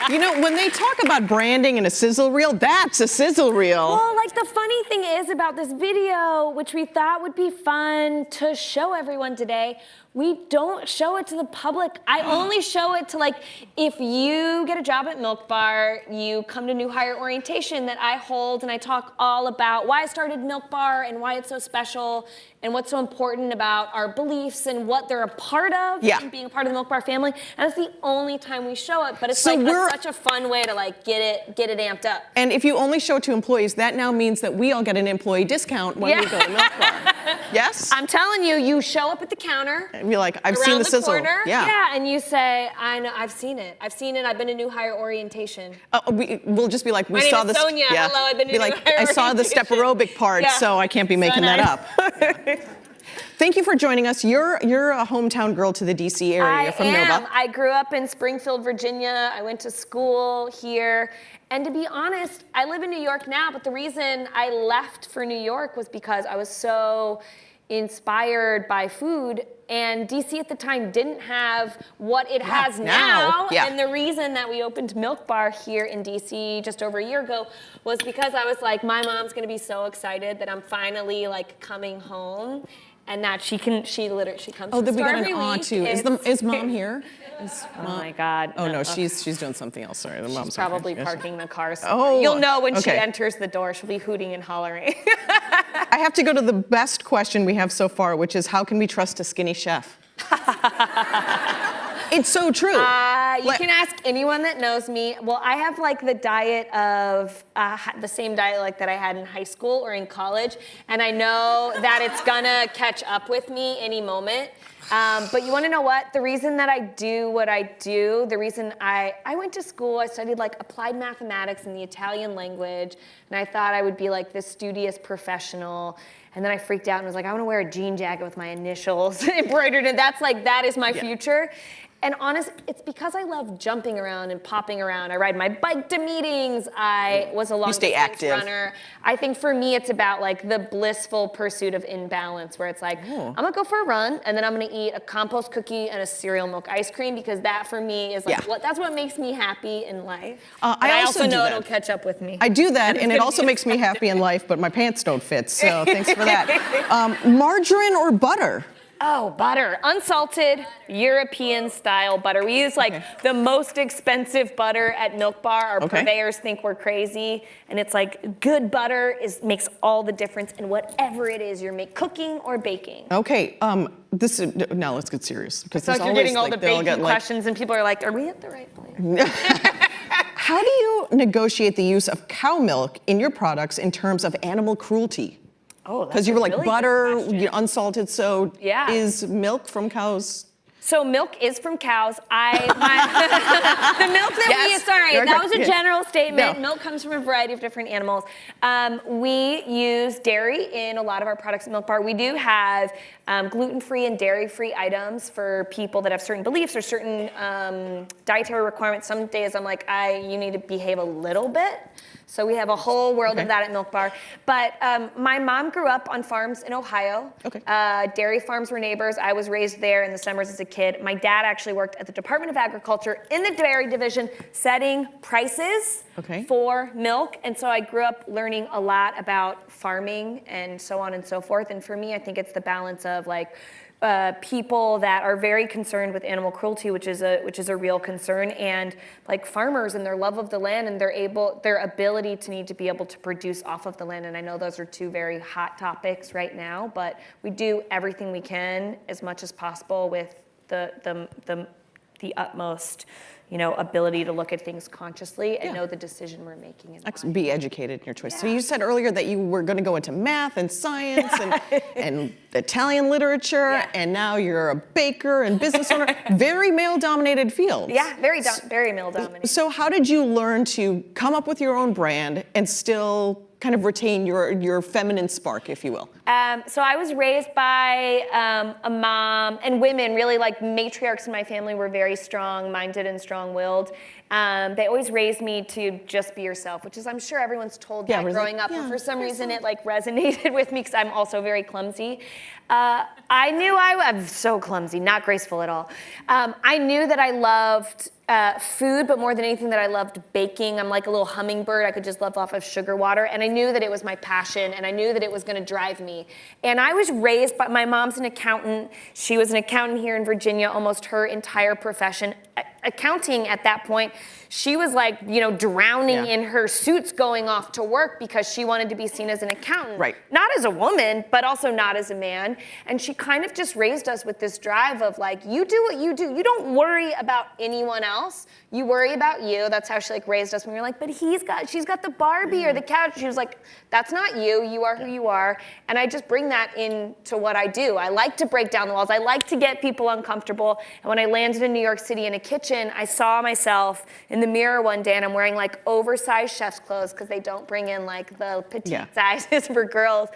You know, when they talk about branding and a sizzle reel, that's a sizzle reel. Well, like the funny thing is about this video, which we thought would be fun to show everyone today, we don't show it to the public. I only show it to, like, if you get a job at Milk Bar, you come to new hire orientation that I hold, and I talk all about why I started Milk Bar and why it's so special and what's so important about our beliefs and what they're a part of, being a part of the Milk Bar family. And it's the only time we show it, but it's such a fun way to like get it amped up. And if you only show it to employees, that now means that we all get an employee discount when we go to Milk Bar. Yes? I'm telling you, you show up at the counter. And be like, I've seen the sizzle. Corner, and you say, I know, I've seen it. I've been to new hire orientation. We'll just be like, we saw this. Sonia. Yeah. Hello, I've been to new hire I saw the step aerobic part, so I can't be making that up. Thank you for joining us. You're a hometown girl to the DC area from Nova. I grew up in Springfield, Virginia. I went to school here. And to be honest, I live in New York now, but the reason I left for New York was because I was so inspired by food, and DC at the time didn't have what it has now. And the reason that we opened Milk Bar here in DC just over a year ago was because I was like, my mom's gonna be so excited that I'm finally like coming home, and that she comes to the store every week. Too. Is mom here? Oh my God. Oh no, she's doing something else. Sorry, the mom's probably parking the car somewhere. You'll know when she enters the door. She'll be hooting and hollering. I have to go to the best question we have so far, which is how can we trust a skinny chef? It's so true. You can ask anyone that knows me. Well, I have like the diet of, the same diet like that I had in high school or in college, and I know that it's gonna catch up with me any moment. But you wanna know what? The reason that I do what I do, the reason I went to school, I studied like applied mathematics and the Italian language, and I thought I would be like this studious professional. And then I freaked out and was like, I wanna wear a jean jacket with my initials embroidered, and that is my future. And honest, it's because I love jumping around and popping around. I ride my bike to meetings. I was a long distance runner. I think for me, it's about like the blissful pursuit of imbalance, where it's like, I'm gonna go for a run, and then I'm gonna eat a compost cookie and a cereal milk ice cream, because that for me is like that's what makes me happy in life. I also know it'll catch up with me. I do that, and it also makes me happy in life, but my pants don't fit, so thanks for that. Margarine or butter? Oh, butter. Unsalted, European-style butter. We use like the most expensive butter at Milk Bar. Our purveyors think we're crazy. And it's like good butter makes all the difference in whatever it is you're cooking or baking. Okay, now let's get serious. Because so you're getting all the baking questions and people are like, are we at the right place? How do you negotiate the use of cow milk in your products in terms of animal cruelty? Oh, because you were like really butter, unsalted. So is milk from cows? So milk is from cows. The milk that that was a general statement. No. Milk comes from a variety of different animals. We use dairy in a lot of our products at Milk Bar. We do have gluten-free and dairy-free items for people that have certain beliefs or certain dietary requirements. Some days I'm like, you need to behave a little bit. So we have a whole world of that at Milk Bar. But my mom grew up on farms in Ohio. Dairy farms were neighbors. I was raised there in the summers as a kid. My dad actually worked at the Department of Agriculture in the dairy division, setting prices for milk. And so I grew up learning a lot about farming and so on and so forth. And for me, I think it's the balance of like, people that are very concerned with animal cruelty, which is a real concern, and like farmers and their love of the land and their ability to need to be able to produce off of the land. And I know those are two very hot topics right now, but we do everything we can as much as possible with the utmost ability to look at things consciously and know the decision we're making. Be educated in your choice. So you said earlier that you were going to go into math and science and Italian literature, and now you're a baker and business owner. Very male-dominated fields. Yeah, very male-dominated. So how did you learn to come up with your own brand and still kind of retain your feminine spark, if you will? So I was raised by a mom, and women, really like matriarchs in my family were very strong-minded and strong-willed. They always raised me to just be yourself, which is, I'm sure everyone's told that growing up, but for some reason it like resonated with me because I'm also very clumsy. I knew I'm so clumsy, not graceful at all. I knew that I loved food, but more than anything that I loved baking. I'm like a little hummingbird. I could just live off of sugar water. And I knew that it was my passion, and I knew that it was going to drive me. And I was raised by, my mom's an accountant. She was an accountant here in Virginia, almost her entire profession. Accounting at that point, she was like, you know, drowning in her suits going off to work because she wanted to be seen as an accountant. Right. Not as a woman, but also not as a man. And she kind of just raised us with this drive of like, you do what you do. You don't worry about anyone else. You worry about you. That's how she like raised us. When we were like, but she's got the Barbie or the couch. She was like, that's not you. You are who you are. And I just bring that into what I do. I like to break down the walls. I like to get people uncomfortable. And when I landed in New York City in a kitchen, I saw myself in the mirror one day, and I'm wearing like oversized chef's clothes because they don't bring in like the petite sizes for girls.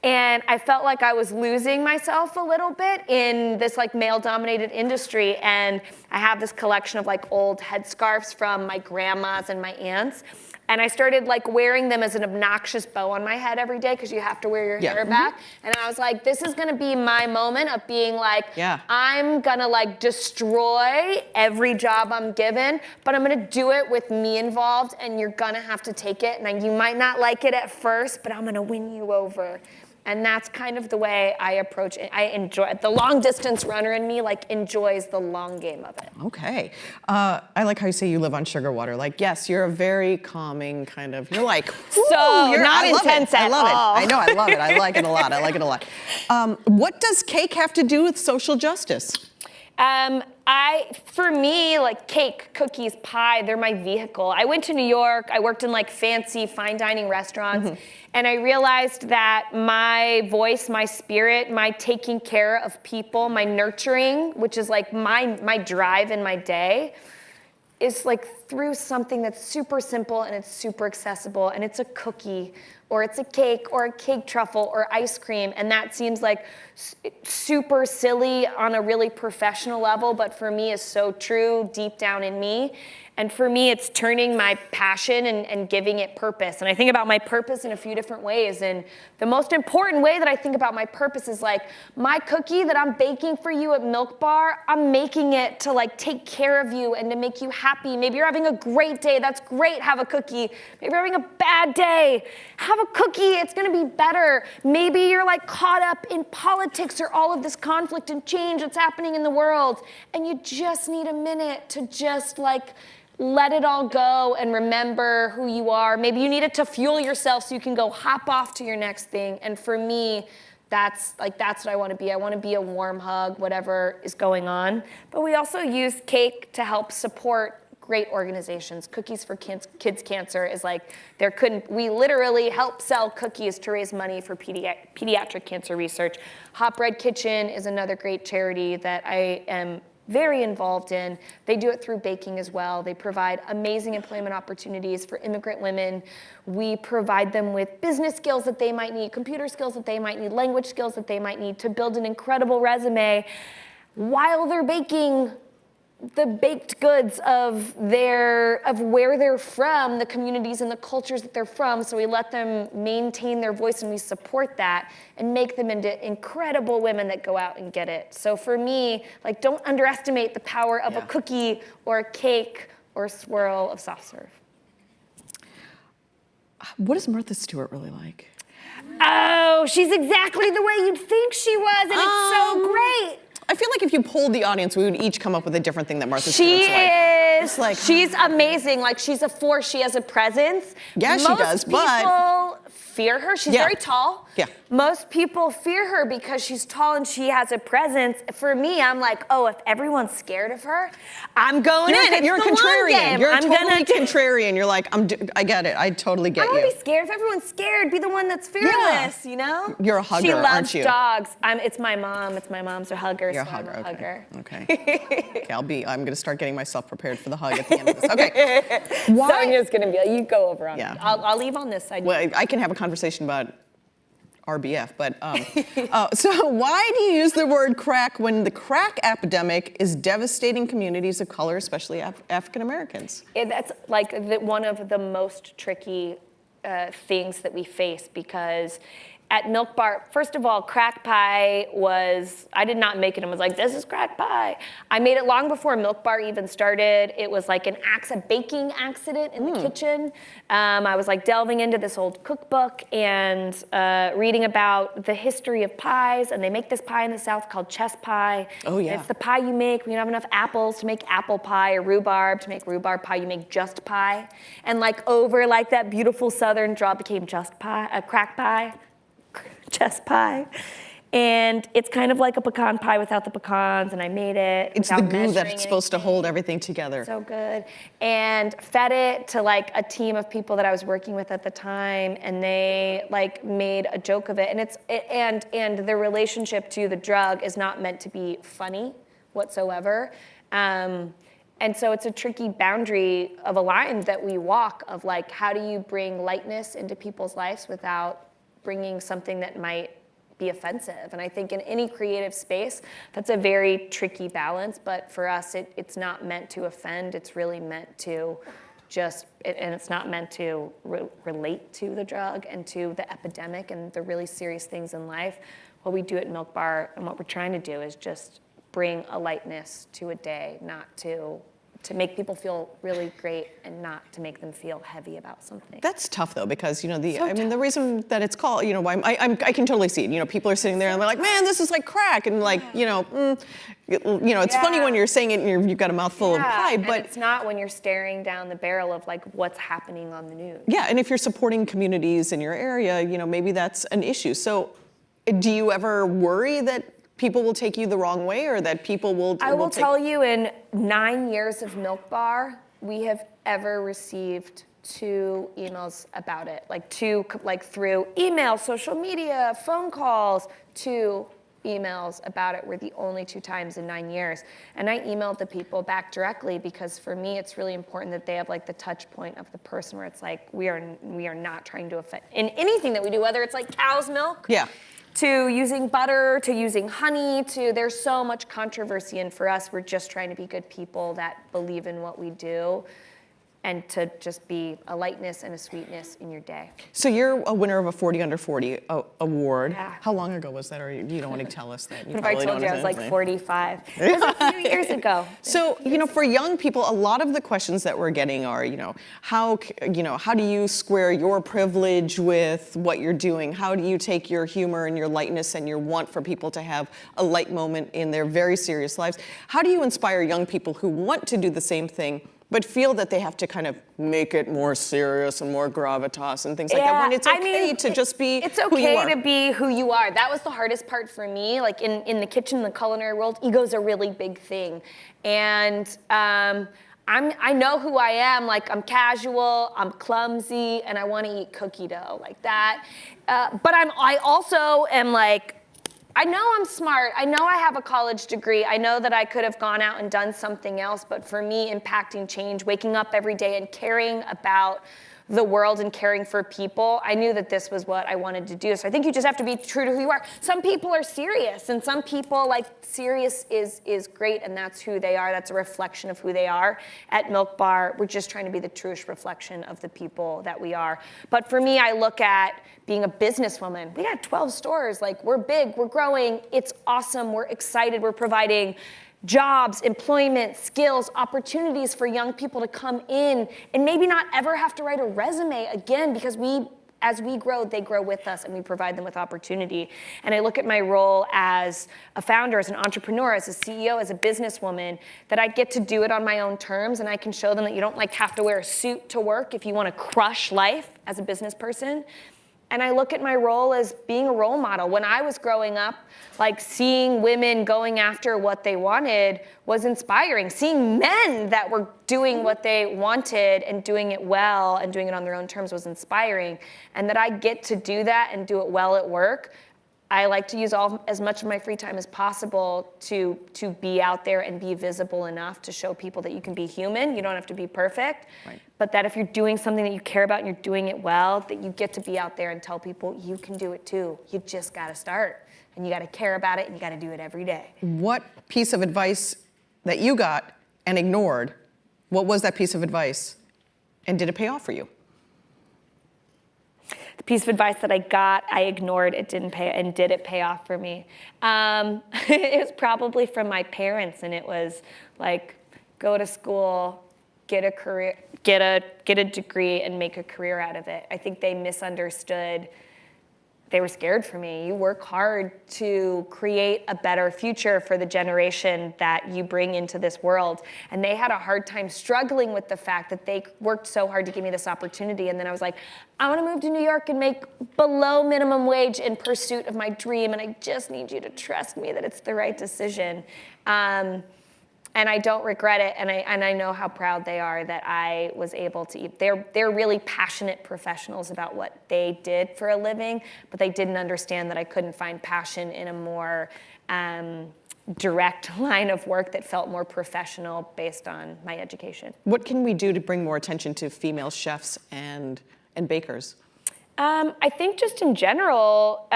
And I felt like I was losing myself a little bit in this like male-dominated industry. And I have this collection of like old headscarves from my grandmas and my aunts. And I started like wearing them as an obnoxious bow on my head every day because you have to wear your hair back. And I was like, this is gonna be my moment of being like, I'm gonna like destroy every job I'm given, but I'm gonna do it with me involved, and you're gonna have to take it. And you might not like it at first, but I'm gonna win you over. And that's kind of the way I approach it. I enjoy it. The long distance runner in me like enjoys the long game of it. Okay. I like how you say you live on sugar water. Like, yes, you're a very calming kind of, you're like, so you're not intense at all. I know, I love it. I like it a lot. I like it a lot. What does cake have to do with social justice? For me, like cake, cookies, pie, they're my vehicle. I went to New York, I worked in like fancy fine dining restaurants, and I realized that my voice, my spirit, my taking care of people, my nurturing, which is like my drive in my day, is like through something that's super simple and it's super accessible, and it's a cookie, or it's a cake, or a cake truffle, or ice cream. And that seems like super silly on a really professional level, but for me is so true deep down in me. And for me, it's turning my passion and giving it purpose. And I think about my purpose in a few different ways. And the most important way that I think about my purpose is like, my cookie that I'm baking for you at Milk Bar, I'm making it to like take care of you and to make you happy. Maybe you're having a great day, that's great, have a cookie. Maybe you're having a bad day, have a cookie, it's gonna be better. Maybe you're like caught up in politics or all of this conflict and change that's happening in the world, and you just need a minute to just like let it all go and remember who you are. Maybe you need it to fuel yourself so you can go hop off to your next thing. And for me, that's what I want to be. I want to be a warm hug, whatever is going on. But we also use cake to help support great organizations. Cookies for Kids Cancer is like, we literally help sell cookies to raise money for pediatric cancer research. Hot Bread Kitchen is another great charity that I am very involved in. They do it through baking as well. They provide amazing employment opportunities for immigrant women. We provide them with business skills that they might need, computer skills that they might need, language skills that they might need to build an incredible resume while they're baking the baked goods of where they're from, the communities and the cultures that they're from. So we let them maintain their voice, and we support that and make them into incredible women that go out and get it. So for me, like, don't underestimate the power of a cookie or a cake or a swirl of soft serve. What is Martha Stewart really like? Oh, she's exactly the way you'd think she was, and it's so great. I feel like if you polled the audience, we would each come up with a different thing that Martha Stewart's like. She is. She's amazing. Like, she's a force. She has a presence. Yeah, she does, but most people fear her. She's very tall. Yeah. Most people fear her because she's tall and she has a presence. For me, I'm like, oh, if everyone's scared of her, I'm going in. You're a contrarian. You're totally contrarian. You're like, I get it. I totally get you. I don't want to be scared. If everyone's scared, be the one that's fearless, you know? You're a hugger, she loves aren't you? Dogs. It's my mom. It's my mom's a hugger. You're so a hugger. I'm a hugger. Okay. I'm going to start getting myself prepared for the hug at the end of this. Okay. Sonya's going to be like, you go over on me. Yeah. I'll leave on this side. Well, I can have a conversation about RBF, but so why do you use the word crack when the crack epidemic is devastating communities of color, especially African Americans? That's like one of the most tricky things that we face, because at Milk Bar, first of all, crack pie I did not make it and was like, this is crack pie. I made it long before Milk Bar even started. It was like a baking accident in the kitchen. I was like delving into this old cookbook and reading about the history of pies, and they make this pie in the South called chess pie. Oh yeah. And it's the pie you make when you don't have enough apples to make apple pie, or rhubarb to make rhubarb pie, you make just pie. And like over like that beautiful Southern draw became just pie, crack pie. Chess pie, and it's kind of like a pecan pie without the pecans, and I made it. It's the glue that's supposed to hold everything together. So good. And fed it to like a team of people that I was working with at the time, and they like made a joke of it. And and the relationship to the drug is not meant to be funny whatsoever. And so it's a tricky boundary of a line that we walk of like, how do you bring lightness into people's lives without bringing something that might be offensive? And I think in any creative space, that's a very tricky balance. But for us, it's not meant to offend. It's really meant to and it's not meant to relate to the drug and to the epidemic and the really serious things in life. What we do at Milk Bar and what we're trying to do is just bring a lightness to a day, not to make people feel really great and not to make them feel heavy about something. That's tough though, because the reason that it's called, I can totally see it. People are sitting there and they're like, man, this is like crack, and like, it's funny when you're saying it and you've got a mouthful of pie, but it's not when you're staring down the barrel of like what's happening on the news. Yeah, and if you're supporting communities in your area, maybe that's an issue. So, do you ever worry that people will take you the wrong way, or that people will? I will tell you, in 9 years of Milk Bar, we have ever received 2 emails about it, through email, social media, phone calls. 2 emails about it were the only 2 times in 9 years. And I emailed the people back directly, because for me, it's really important that they have like the touch point of the person where it's like, we are not trying to offend in anything that we do, whether it's like cow's milk. Yeah. To using butter, to using honey, there's so much controversy, and for us, we're just trying to be good people that believe in what we do, and to just be a lightness and a sweetness in your day. So you're a winner of a 40 Under 40 award. Yeah. How long ago was that, or you don't want to tell us that? What if I told you I was like 45? It was a few years ago. So, for young people, a lot of the questions that we're getting are, how do you square your privilege with what you're doing? How do you take your humor and your lightness and your want for people to have a light moment in their very serious lives? How do you inspire young people who want to do the same thing, but feel that they have to kind of make it more serious and more gravitas and things like that, when it's okay to just be it's who you are? okay to be who you are. That was the hardest part for me. Like in the kitchen, in the culinary world, ego's a really big thing. And I know who I am. Like, I'm casual, I'm clumsy, and I want to eat cookie dough like that. But I also am like, I know I'm smart. I know I have a college degree. I know that I could have gone out and done something else. But for me, impacting change, waking up every day and caring about the world and caring for people, I knew that this was what I wanted to do. So I think you just have to be true to who you are. Some people are serious, and some people, like, serious is great, and that's who they are. That's a reflection of who they are. At Milk Bar, we're just trying to be the truest reflection of the people that we are. But for me, I look at being a businesswoman. We got 12 stores. Like, we're big, we're growing. It's awesome. We're excited. We're providing jobs, employment, skills, opportunities for young people to come in and maybe not ever have to write a resume again, because as we grow, they grow with us, and we provide them with opportunity. And I look at my role as a founder, as an entrepreneur, as a CEO, as a businesswoman, that I get to do it on my own terms, and I can show them that you don't have to wear a suit to work if you want to crush life as a business person. And I look at my role as being a role model. When I was growing up, seeing women going after what they wanted was inspiring. Seeing men that were doing what they wanted and doing it well and doing it on their own terms was inspiring. And that I get to do that and do it well at work, I like to use as much of my free time as possible to be out there and be visible enough to show people that you can be human. You don't have to be perfect, right. But that if you're doing something that you care about and you're doing it well, that you get to be out there and tell people you can do it too. You just got to start, and you got to care about it, and you got to do it every day. What piece of advice that you got and ignored, what was that piece of advice, and did it pay off for you? The piece of advice that I got, I ignored. It didn't pay, and did it pay off for me? It was probably from my parents, and it was like, go to school, get a career, get a degree, and make a career out of it. I think they misunderstood. They were scared for me. You work hard to create a better future for the generation that you bring into this world. And they had a hard time struggling with the fact that they worked so hard to give me this opportunity. And then I was like, I want to move to New York and make below minimum wage in pursuit of my dream. And I just need you to trust me that it's the right decision. And I don't regret it, and I know how proud they are that I was able to. They're really passionate professionals about what they did for a living, but they didn't understand that I couldn't find passion in a more direct line of work that felt more professional based on my education. What can we do to bring more attention to female chefs and bakers? I think just in general,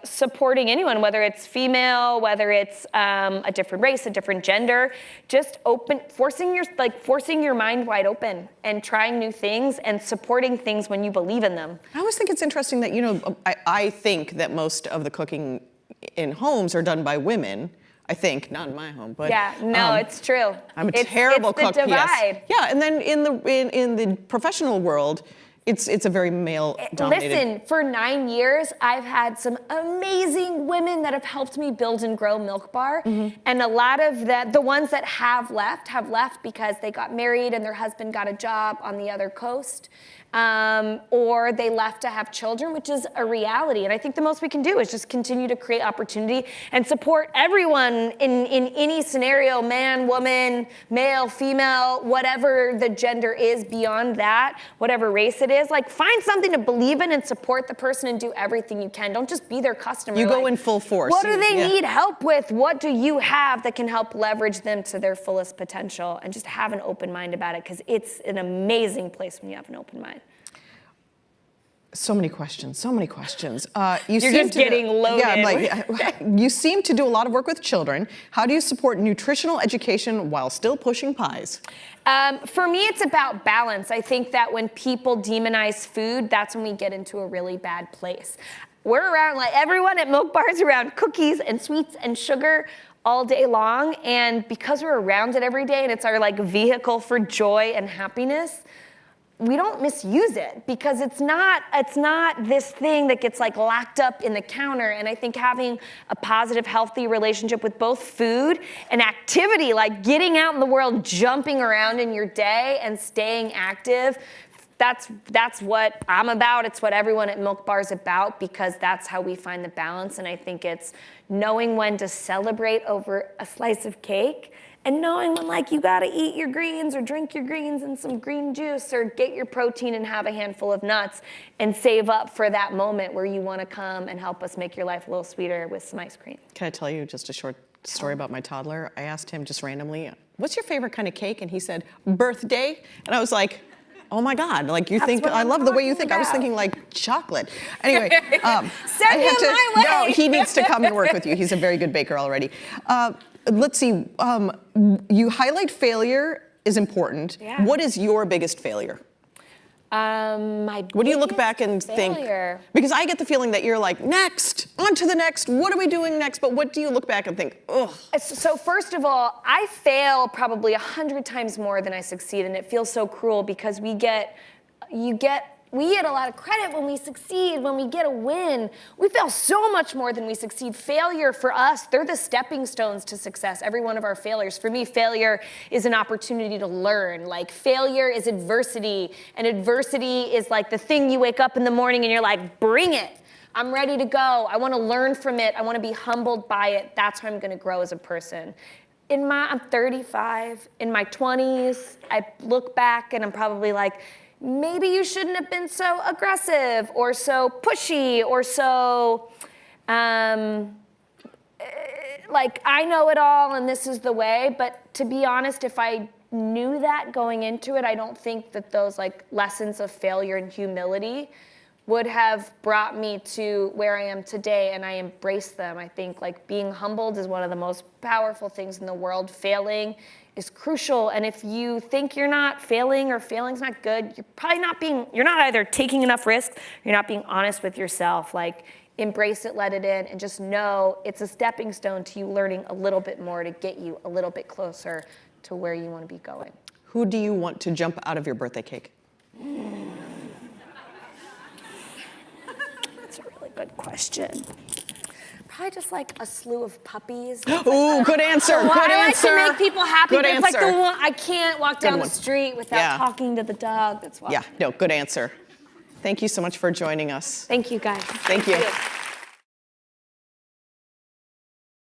supporting anyone, whether it's female, whether it's a different race, a different gender, just forcing your mind wide open and trying new things and supporting things when you believe in them. I always think it's interesting that, I think that most of the cooking in homes are done by women. I think, not in my home, but yeah, no, it's true. I'm a terrible cook. It's the divide. Yes. Yeah, and then in the professional world, it's a very male-dominated. Listen, for 9 years, I've had some amazing women that have helped me build and grow Milk Bar. Mm-hmm. And a lot of the ones that have left because they got married and their husband got a job on the other coast. Or they left to have children, which is a reality. And I think the most we can do is just continue to create opportunity and support everyone in any scenario, man, woman, male, female, whatever the gender is beyond that, whatever race it is. Like, find something to believe in and support the person and do everything you can. Don't just be their customer. You go in full force. What do they need help with? What do you have that can help leverage them to their fullest potential? And just have an open mind about it, because it's an amazing place when you have an open mind. So many questions. You're just getting loaded. Yeah, I'm like, you seem to do a lot of work with children. How do you support nutritional education while still pushing pies? For me, it's about balance. I think that when people demonize food, that's when we get into a really bad place. We're around, like everyone at Milk Bar is around cookies and sweets and sugar all day long. And because we're around it every day and it's our vehicle for joy and happiness, we don't misuse it, because it's not this thing that gets locked up in the counter. And I think having a positive, healthy relationship with both food and activity, like getting out in the world, jumping around in your day and staying active, that's what I'm about. It's what everyone at Milk Bar is about, because that's how we find the balance. And I think it's knowing when to celebrate over a slice of cake, and knowing when you gotta eat your greens or drink your greens and some green juice or get your protein and have a handful of nuts, and save up for that moment where you wanna come and help us make your life a little sweeter with some ice cream. Can I tell you just a short story about my toddler? I asked him just randomly, what's your favorite kind of cake? And he said, birthday. And I was like, oh my God, you think, I love the way you think. I was thinking chocolate. Anyway. Send him my way. No, he needs to come and work with you. He's a very good baker already. Let's see, you highlight failure is important. Yeah. What is your biggest failure? What do you look back and failure. think? Because I get the feeling that you're next, on to the next, what are we doing next? But what do you look back and think, ugh? So first of all, I fail probably 100 times more than I succeed, and it feels so cruel, because we get a lot of credit when we succeed, when we get a win. We fail so much more than we succeed. Failure for us, they're the stepping stones to success, every one of our failures. For me, failure is an opportunity to learn. Failure is adversity, and adversity is the thing you wake up in the morning and you're like, bring it. I'm ready to go. I want to learn from it. I want to be humbled by it. That's how I'm going to grow as a person. I'm 35. In my 20s, I look back and I'm probably maybe you shouldn't have been so aggressive or so pushy or so like I know it all and this is the way, but to be honest, if I knew that going into it, I don't think that those like lessons of failure and humility would have brought me to where I am today, and I embrace them. I think like being humbled is one of the most powerful things in the world. Failing is crucial, and if you think you're not failing or failing's not good, you're probably not you're not either taking enough risks, you're not being honest with yourself. Like embrace it, let it in, and just know it's a stepping stone to you learning a little bit more to get you a little bit closer to where you want to be going. Who do you want to jump out of your birthday cake? That's a really good question. Probably just like a slew of puppies. Ooh, good answer. Well, good I answer. like to make people happy, Good but it's answer. like the one I can't walk down the one. street without talking to the dog. That's why. Yeah, no, good answer. Thank you so much for joining us. Thank you, guys. Thank you.